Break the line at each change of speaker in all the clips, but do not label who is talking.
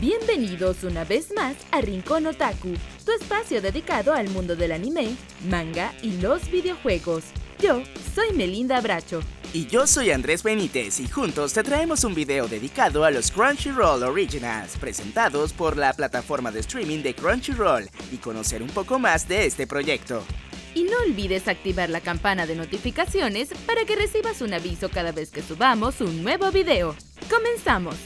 Bienvenidos una vez más a Rincón Otaku, tu espacio dedicado al mundo del anime, manga y los videojuegos. Yo soy Melinda Bracho.
Y yo soy Andrés Benítez y juntos te traemos un video dedicado a los Crunchyroll Originals, presentados por la plataforma de streaming de Crunchyroll, y conocer un poco más de este proyecto.
Y no olvides activar la campana de notificaciones para que recibas un aviso cada vez que subamos un nuevo video. ¡Comenzamos!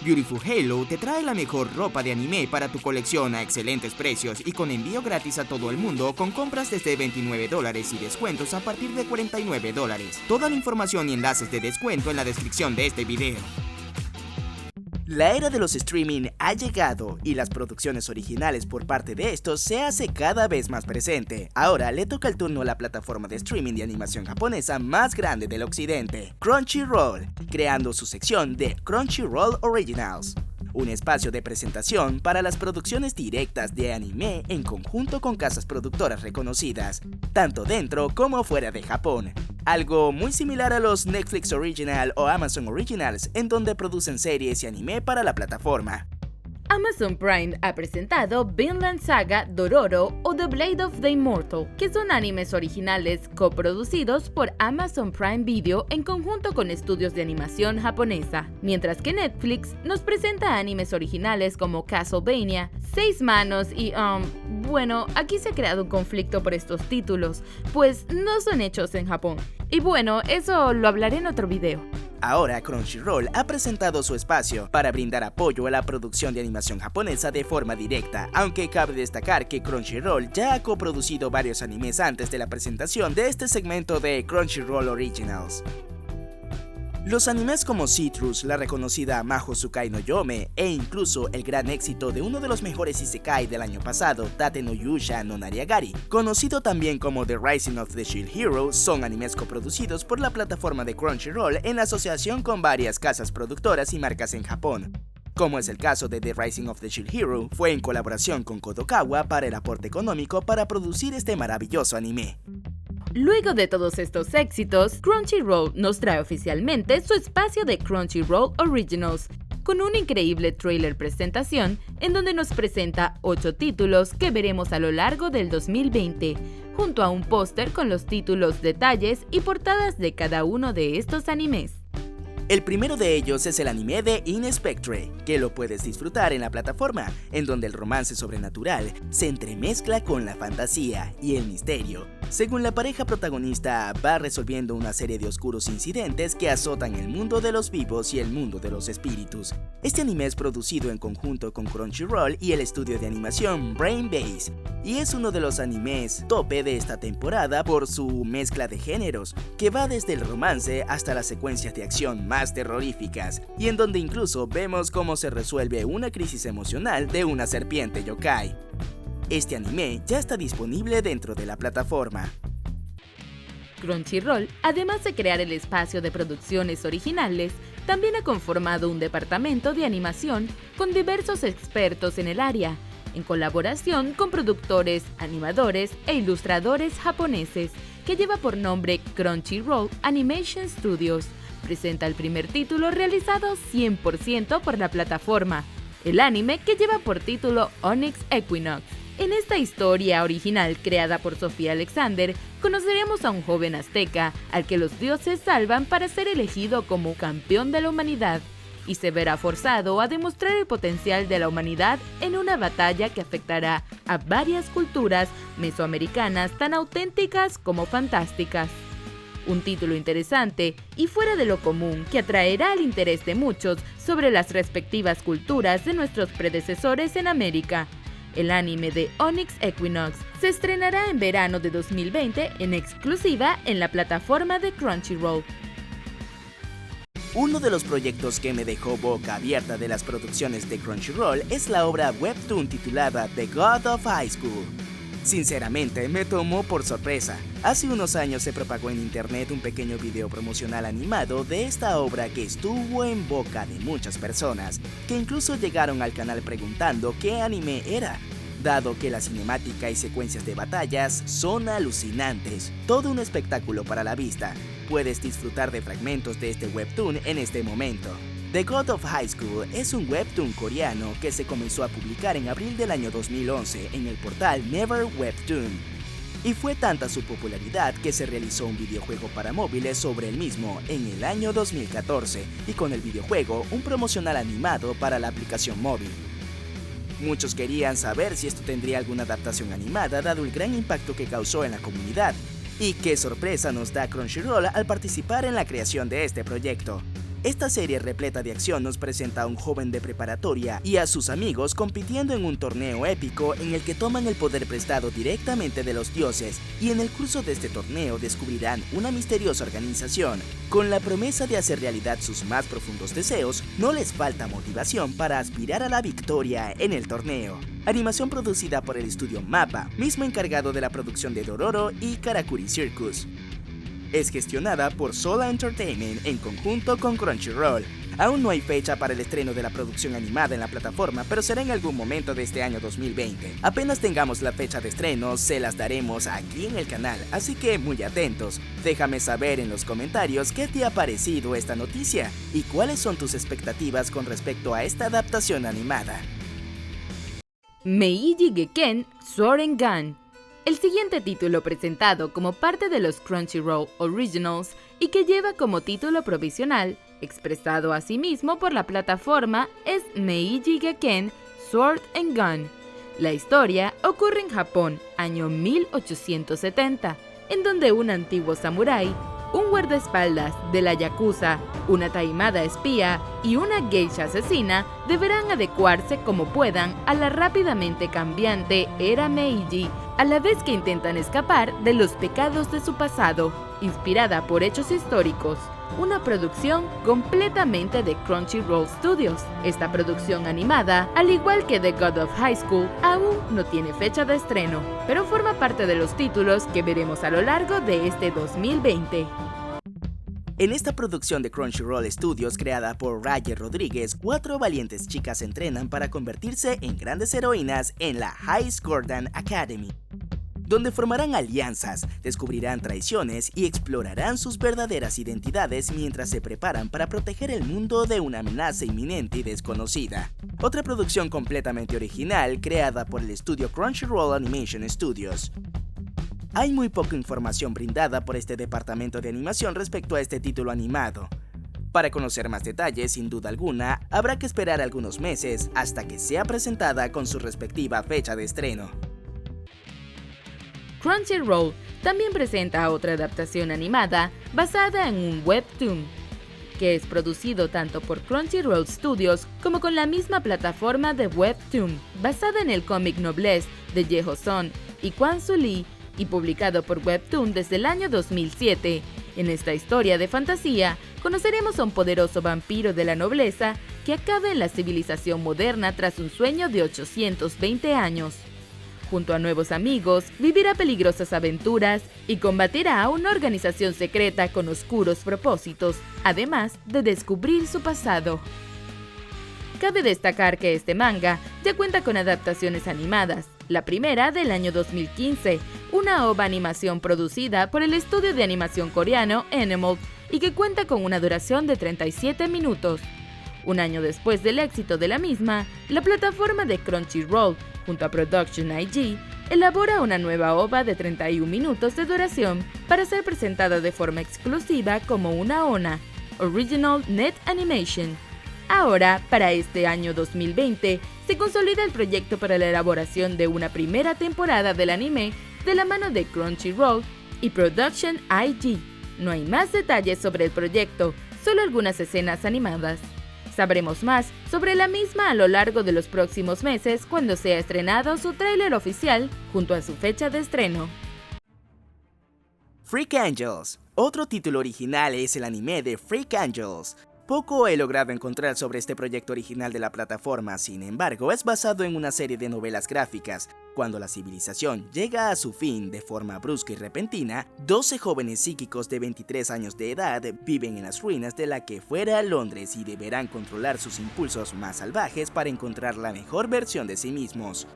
Beautiful Halo te trae la mejor ropa de anime para tu colección a excelentes precios y con envío gratis a todo el mundo con compras desde $29 y descuentos a partir de $49. Toda la información y enlaces de descuento en la descripción de este video. La era de los streaming ha llegado y las producciones originales por parte de estos se hace cada vez más presente. Ahora le toca el turno a la plataforma de streaming de animación japonesa más grande del occidente, Crunchyroll, creando su sección de Crunchyroll Originals. Un espacio de presentación para las producciones directas de anime en conjunto con casas productoras reconocidas, tanto dentro como fuera de Japón. Algo muy similar a los Netflix Original o Amazon Originals, en donde producen series y anime para la plataforma.
Amazon Prime ha presentado Vinland Saga Dororo o The Blade of the Immortal, que son animes originales coproducidos por Amazon Prime Video en conjunto con estudios de animación japonesa, mientras que Netflix nos presenta animes originales como Castlevania, Seis Manos y bueno, aquí se ha creado un conflicto por estos títulos, pues no son hechos en Japón. Y bueno, eso lo hablaré en otro video.
Ahora Crunchyroll ha presentado su espacio para brindar apoyo a la producción de animación japonesa de forma directa, aunque cabe destacar que Crunchyroll ya ha coproducido varios animes antes de la presentación de este segmento de Crunchyroll Originals. Los animes como Citrus, la reconocida Mahou Tsukai no Yome e incluso el gran éxito de uno de los mejores isekai del año pasado, Tate no Yusha no Nariagari, conocido también como The Rising of the Shield Hero, son animes coproducidos por la plataforma de Crunchyroll en asociación con varias casas productoras y marcas en Japón. Como es el caso de The Rising of the Shield Hero, fue en colaboración con Kodokawa para el aporte económico para producir este maravilloso anime.
Luego de todos estos éxitos, Crunchyroll nos trae oficialmente su espacio de Crunchyroll Originals, con un increíble trailer presentación en donde nos presenta 8 títulos que veremos a lo largo del 2020, junto a un póster con los títulos, detalles y portadas de cada uno de estos animes.
El primero de ellos es el anime de Inspectre, que lo puedes disfrutar en la plataforma, en donde el romance sobrenatural se entremezcla con la fantasía y el misterio, según la pareja protagonista va resolviendo una serie de oscuros incidentes que azotan el mundo de los vivos y el mundo de los espíritus. Este anime es producido en conjunto con Crunchyroll y el estudio de animación Brain Base, y es uno de los animes tope de esta temporada por su mezcla de géneros, que va desde el romance hasta las secuencias de acción más terroríficas, y en donde incluso vemos cómo se resuelve una crisis emocional de una serpiente yokai. Este anime ya está disponible dentro de la plataforma.
Crunchyroll, además de crear el espacio de producciones originales, también ha conformado un departamento de animación con diversos expertos en el área, en colaboración con productores, animadores e ilustradores japoneses, que lleva por nombre Crunchyroll Animation Studios. Presenta el primer título realizado 100% por la plataforma, el anime que lleva por título Onyx Equinox. En esta historia original creada por Sofía Alexander, conoceremos a un joven azteca al que los dioses salvan para ser elegido como campeón de la humanidad, y se verá forzado a demostrar el potencial de la humanidad en una batalla que afectará a varias culturas mesoamericanas tan auténticas como fantásticas. Un título interesante y fuera de lo común que atraerá el interés de muchos sobre las respectivas culturas de nuestros predecesores en América. El anime de Onyx Equinox se estrenará en verano de 2020 en exclusiva en la plataforma de Crunchyroll.
Uno de los proyectos que me dejó boca abierta de las producciones de Crunchyroll es la obra webtoon titulada The God of High School. Sinceramente, me tomó por sorpresa. Hace unos años se propagó en internet un pequeño video promocional animado de esta obra que estuvo en boca de muchas personas, que incluso llegaron al canal preguntando qué anime era. dado que la cinemática y secuencias de batallas son alucinantes, todo un espectáculo para la vista. Puedes disfrutar de fragmentos de este webtoon en este momento. The God of High School es un webtoon coreano que se comenzó a publicar en abril del año 2011 en el portal Never Webtoon. Y fue tanta su popularidad que se realizó un videojuego para móviles sobre el mismo en el año 2014 y con el videojuego un promocional animado para la aplicación móvil. Muchos querían saber si esto tendría alguna adaptación animada dado el gran impacto que causó en la comunidad. Y qué sorpresa nos da Crunchyroll al participar en la creación de este proyecto. Esta serie repleta de acción nos presenta a un joven de preparatoria y a sus amigos compitiendo en un torneo épico en el que toman el poder prestado directamente de los dioses, y en el curso de este torneo descubrirán una misteriosa organización. Con la promesa de hacer realidad sus más profundos deseos, no les falta motivación para aspirar a la victoria en el torneo. Animación producida por el estudio MAPPA, mismo encargado de la producción de Dororo y Karakuri Circus. Es gestionada por Sola Entertainment en conjunto con Crunchyroll. Aún no hay fecha para el estreno de la producción animada en la plataforma, pero será en algún momento de este año 2020. Apenas tengamos la fecha de estreno, se las daremos aquí en el canal, así que muy atentos. Déjame saber en los comentarios qué te ha parecido esta noticia y cuáles son tus expectativas con respecto a esta adaptación animada.
Meiji Geken Sword and Gun. El siguiente título presentado como parte de los Crunchyroll Originals y que lleva como título provisional, expresado asimismo por la plataforma, es Meiji Geken Sword and Gun. La historia ocurre en Japón, año 1870, en donde un antiguo samurái, un guardaespaldas de la Yakuza, una taimada espía y una geisha asesina deberán adecuarse como puedan a la rápidamente cambiante era Meiji, a la vez que intentan escapar de los pecados de su pasado, inspirada por hechos históricos. Una producción completamente de Crunchyroll Studios. Esta producción animada, al igual que The God of High School, aún no tiene fecha de estreno, pero forma parte de los títulos que veremos a lo largo de este 2020.
En esta producción de Crunchyroll Studios creada por Raye Rodríguez, 4 valientes chicas se entrenan para convertirse en grandes heroínas en la High School Academy, donde formarán alianzas, descubrirán traiciones y explorarán sus verdaderas identidades mientras se preparan para proteger el mundo de una amenaza inminente y desconocida. Otra producción completamente original creada por el estudio Crunchyroll Animation Studios. Hay muy poca información brindada por este departamento de animación respecto a este título animado. Para conocer más detalles, sin duda alguna, habrá que esperar algunos meses hasta que sea presentada con su respectiva fecha de estreno.
Crunchyroll también presenta otra adaptación animada basada en un webtoon, que es producido tanto por Crunchyroll Studios como con la misma plataforma de webtoon, basada en el cómic Noblesse de Yeho Son y Kwon Soo Lee, y publicado por Webtoon desde el año 2007. En esta historia de fantasía, conoceremos a un poderoso vampiro de la nobleza que acaba en la civilización moderna tras un sueño de 820 años. Junto a nuevos amigos, vivirá peligrosas aventuras y combatirá a una organización secreta con oscuros propósitos, además de descubrir su pasado. Cabe destacar que este manga ya cuenta con adaptaciones animadas, la primera del año 2015, una OVA animación producida por el estudio de animación coreano Animal y que cuenta con una duración de 37 minutos. Un año después del éxito de la misma, la plataforma de Crunchyroll, junto a Production IG, elabora una nueva OVA de 31 minutos de duración para ser presentada de forma exclusiva como una ONA, Original Net Animation. Ahora, para este año 2020, se consolida el proyecto para la elaboración de una primera temporada del anime de la mano de Crunchyroll y Production IG. No hay más detalles sobre el proyecto, solo algunas escenas animadas. Sabremos más sobre la misma a lo largo de los próximos meses cuando sea estrenado su tráiler oficial junto a su fecha de estreno.
Freak Angels. Otro título original es el anime de Freak Angels. Poco he logrado encontrar sobre este proyecto original de la plataforma, sin embargo, es basado en una serie de novelas gráficas. Cuando la civilización llega a su fin de forma brusca y repentina, 12 jóvenes psíquicos de 23 años de edad viven en las ruinas de la que fuera Londres y deberán controlar sus impulsos más salvajes para encontrar la mejor versión de sí mismos.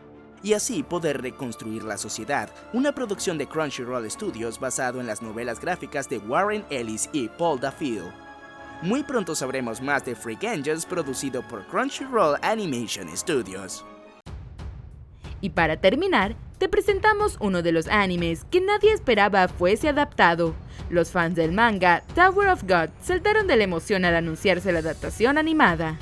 y así poder reconstruir la sociedad, una producción de Crunchyroll Studios basado en las novelas gráficas de Warren Ellis y Paul Duffield. Muy pronto sabremos más de Freak Angels, producido por Crunchyroll Animation Studios.
Y para terminar, te presentamos uno de los animes que nadie esperaba fuese adaptado. Los fans del manga Tower of God saltaron de la emoción al anunciarse la adaptación animada.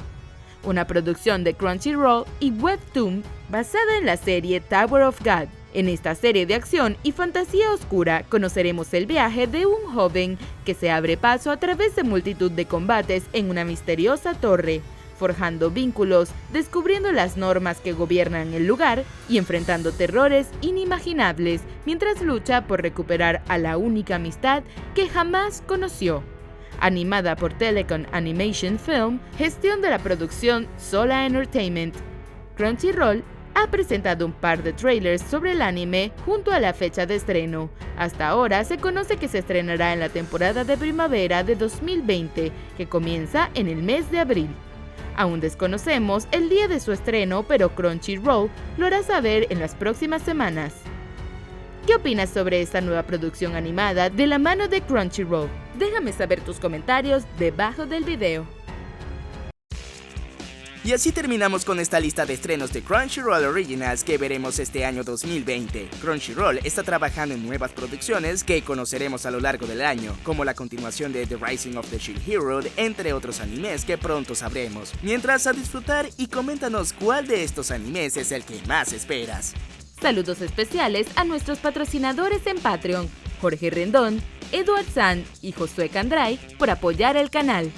Una producción de Crunchyroll y Webtoon basada en la serie Tower of God. En esta serie de acción y fantasía oscura conoceremos el viaje de un joven que se abre paso a través de multitud de combates en una misteriosa torre, forjando vínculos, descubriendo las normas que gobiernan el lugar y enfrentando terrores inimaginables mientras lucha por recuperar a la única amistad que jamás conoció. Animada por Telecom Animation Film, gestión de la producción Sola Entertainment. Crunchyroll ha presentado un par de trailers sobre el anime junto a la fecha de estreno. Hasta ahora se conoce que se estrenará en la temporada de primavera de 2020, que comienza en el mes de abril. Aún desconocemos el día de su estreno, pero Crunchyroll lo hará saber en las próximas semanas. ¿Qué opinas sobre esta nueva producción animada de la mano de Crunchyroll? Déjame saber tus comentarios debajo del video.
Y así terminamos con esta lista de estrenos de Crunchyroll Originals que veremos este año 2020. Crunchyroll está trabajando en nuevas producciones que conoceremos a lo largo del año, como la continuación de The Rising of the Shield Hero, entre otros animes que pronto sabremos. Mientras, a disfrutar y coméntanos cuál de estos animes es el que más esperas.
Saludos especiales a nuestros patrocinadores en Patreon, Jorge Rendón, Eduard San y Josué Candray, por apoyar el canal.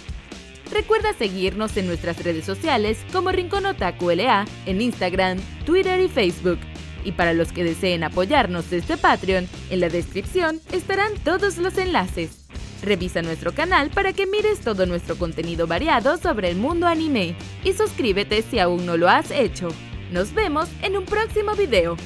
Recuerda seguirnos en nuestras redes sociales como Rincón Otaku LA en Instagram, Twitter y Facebook. Y para los que deseen apoyarnos desde Patreon, en la descripción estarán todos los enlaces. Revisa nuestro canal para que mires todo nuestro contenido variado sobre el mundo anime. Y suscríbete si aún no lo has hecho. Nos vemos en un próximo video.